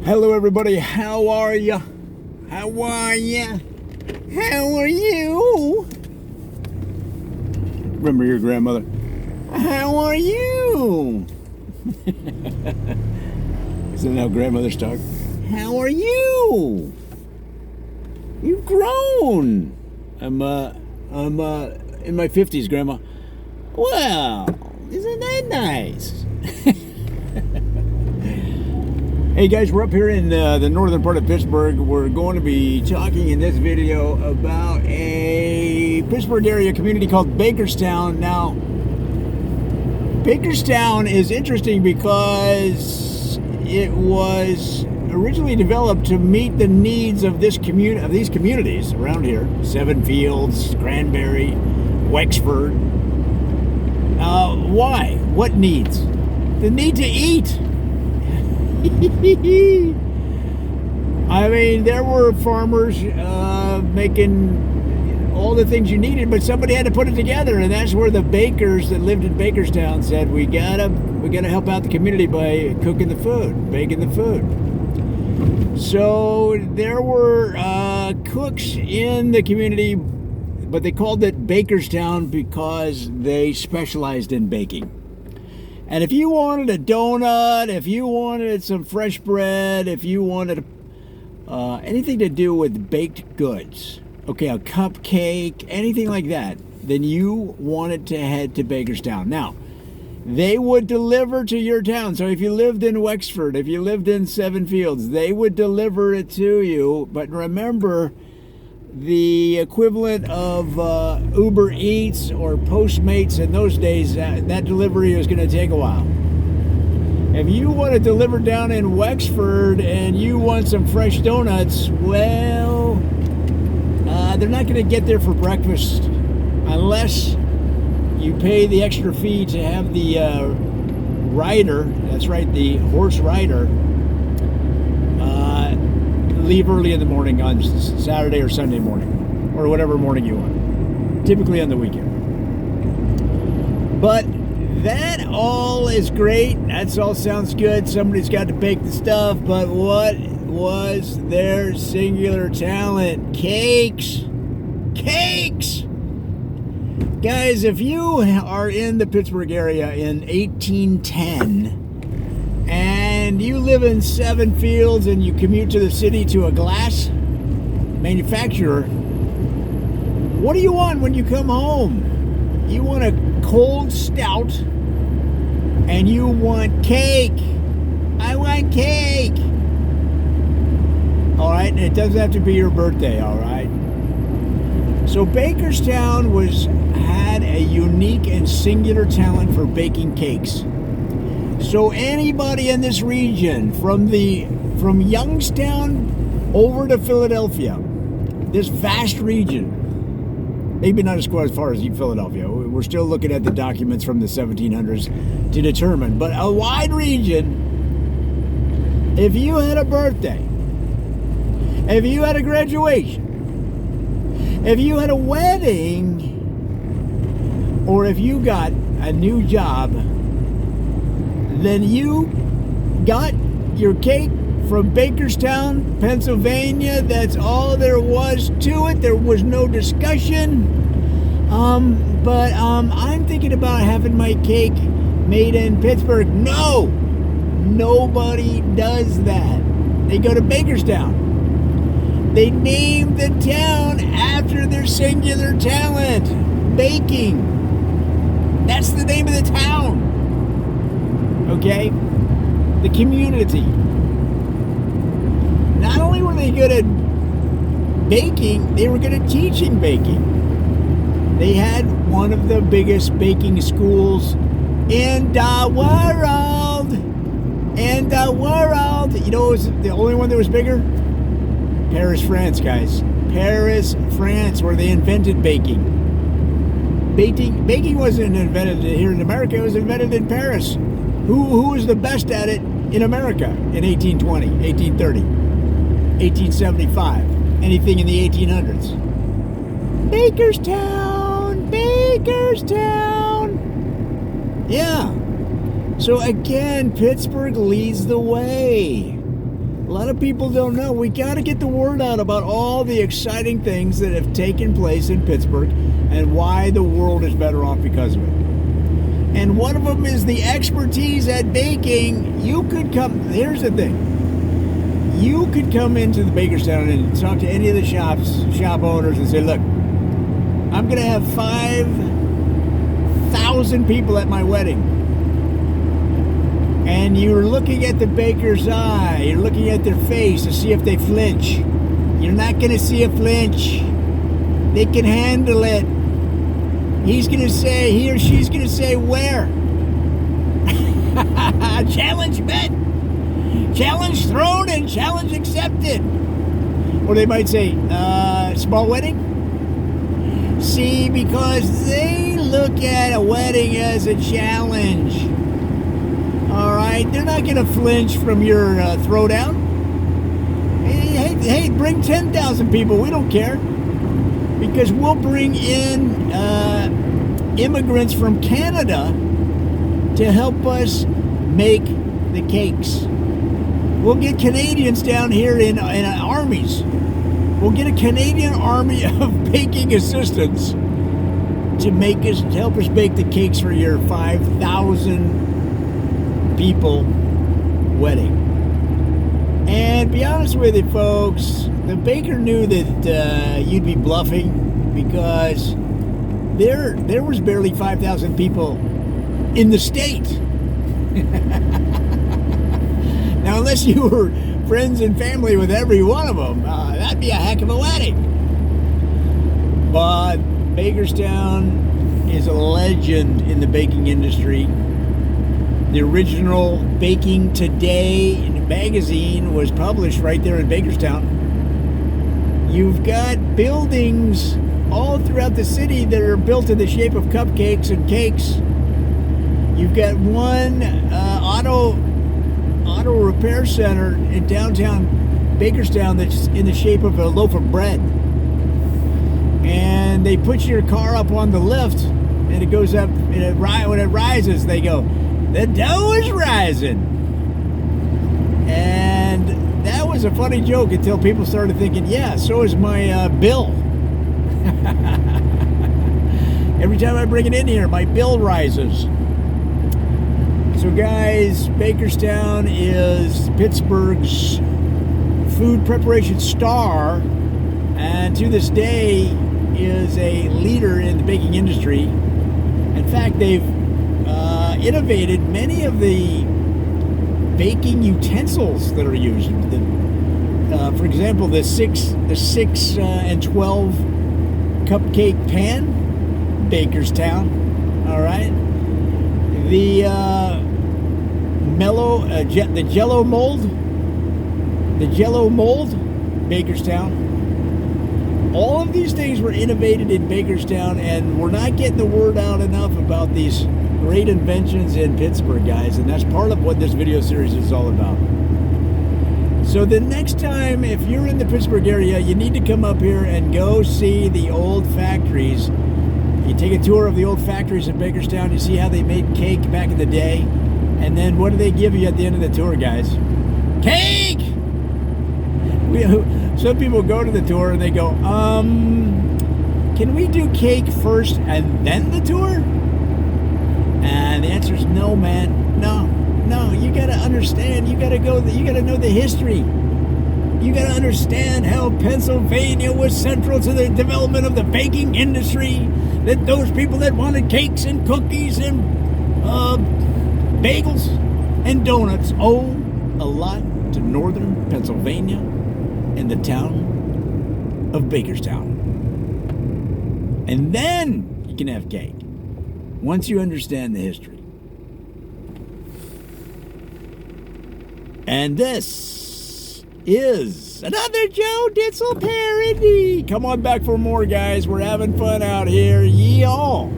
Hello, everybody. How are ya? How are ya? How are you? Remember your grandmother. How are you? Isn't that how grandmothers talk? How are you? You've grown. I'm in my 50s, Grandma. Well, isn't that nice? Hey guys, we're up here in the northern part of Pittsburgh. We're going to be talking in this video about a Pittsburgh area community called Bakerstown. Now, Bakerstown is interesting because it was originally developed to meet the needs of these communities around here: Seven Fields, Cranberry, Wexford. Why? What needs? The need to eat. I mean, there were farmers making all the things you needed, but somebody had to put it together, and that's where the bakers that lived in Bakerstown said, we gotta help out the community by cooking the food, baking the food. So there were cooks in the community, but they called it Bakerstown because they specialized in baking. And if you wanted a donut, if you wanted some fresh bread, if you wanted anything to do with baked goods, okay, a cupcake, anything like that, then you wanted to head to Bakerstown. Now, they would deliver to your town. So if you lived in Wexford, if you lived in Seven Fields, they would deliver it to you. But remember, the equivalent of Uber Eats or Postmates in those days, that delivery was going to take a while. If you want to deliver down in Wexford and you want some fresh donuts, well, they're not going to get there for breakfast unless you pay the extra fee to have the rider, that's right, the horse rider, leave early in the morning on Saturday or Sunday morning, or whatever morning you want, typically on the weekend. But that all is great. That all sounds good. Somebody's got to bake the stuff, but what was their singular talent? Cakes. Cakes! Guys, if you are in the Pittsburgh area in 1810, and you live in Seven Fields and you commute to the city to a glass manufacturer, what do you want when you come home? You want a cold stout and you want cake. I want cake. All right, and it doesn't have to be your birthday, all right? So Bakerstown had a unique and singular talent for baking cakes. So anybody in this region, from Youngstown over to Philadelphia, this vast region, maybe not as far as Philadelphia, we're still looking at the documents from the 1700s to determine, but a wide region. If you had a birthday, if you had a graduation, if you had a wedding, or if you got a new job, then you got your cake from Bakerstown, Pennsylvania. That's all there was to it. There was no discussion. But I'm thinking about having my cake made in Pittsburgh. No! Nobody does that. They go to Bakerstown. They named the town after their singular talent, baking. That's the name of the town. Okay? The community. Not only were they good at baking, they were good at teaching baking. They had one of the biggest baking schools in the world. In the world. You know what was the only one that was bigger? Paris, France, guys. Paris, France, where they invented baking. Baking wasn't invented here in America. It was invented in Paris. Who was the best at it in America in 1820, 1830, 1875, anything in the 1800s? Bakerstown! Bakerstown! Yeah. So again, Pittsburgh leads the way. A lot of people don't know. We got to get the word out about all the exciting things that have taken place in Pittsburgh and why the world is better off because of it. And one of them is the expertise at baking. You could come, here's the thing. You could come into the Bakerstown and talk to any of the shop owners and say, look, I'm going to have 5,000 people at my wedding. And you're looking at the baker's eye. You're looking at their face to see if they flinch. You're not going to see a flinch. They can handle it. He's going to say, he or she's going to say, where? Challenge met. Challenge thrown and challenge accepted. Or they might say, small wedding? See, because they look at a wedding as a challenge. All right? They're not going to flinch from your throwdown. Hey, bring 10,000 people. We don't care. Because we'll bring in immigrants from Canada to help us make the cakes. We'll get Canadians down here in armies. We'll get a Canadian army of baking assistants to help us bake the cakes for your 5,000 people wedding. And be honest with you, folks, the baker knew that you'd be bluffing because there was barely 5,000 people in the state. Now, unless you were friends and family with every one of them, that'd be a heck of a wedding. But Bakerstown is a legend in the baking industry. The original Baking Today magazine was published right there in Bakerstown. You've got buildings all throughout the city that are built in the shape of cupcakes and cakes. You've got one auto repair center in downtown Bakerstown that's in the shape of a loaf of bread. And they put your car up on the lift, and it goes up, and when it rises, they go, the dough is rising. And that was a funny joke until people started thinking, yeah, so is my bill. Every time I bring it in here, my bill rises. So guys, Bakerstown is Pittsburgh's food preparation star, and to this day is a leader in the baking industry. In fact, they've innovated many of the baking utensils that are used. For example, the 6 and 12 cupcake pan, Bakerstown. All right, the Jello mold, Bakerstown. All of these things were innovated in Bakerstown, and we're not getting the word out enough about these great inventions in Pittsburgh, guys, and that's part of what this video series is all about. So the next time, if you're in the Pittsburgh area, you need to come up here and go see the old factories. You take a tour of the old factories in Bakerstown, you see how they made cake back in the day, and then what do they give you at the end of the tour, guys? Cake! Some people go to the tour and they go, can we do cake first and then the tour? And the answer is no, man. No, you gotta understand. You gotta know the history. You gotta understand how Pennsylvania was central to the development of the baking industry. That those people that wanted cakes and cookies and bagels and donuts owe a lot to northern Pennsylvania and the town of Bakerstown. And then you can have cake, once you understand the history. And this is another Joe Ditzel parody. Come on back for more, guys. We're having fun out here. Yeehaw.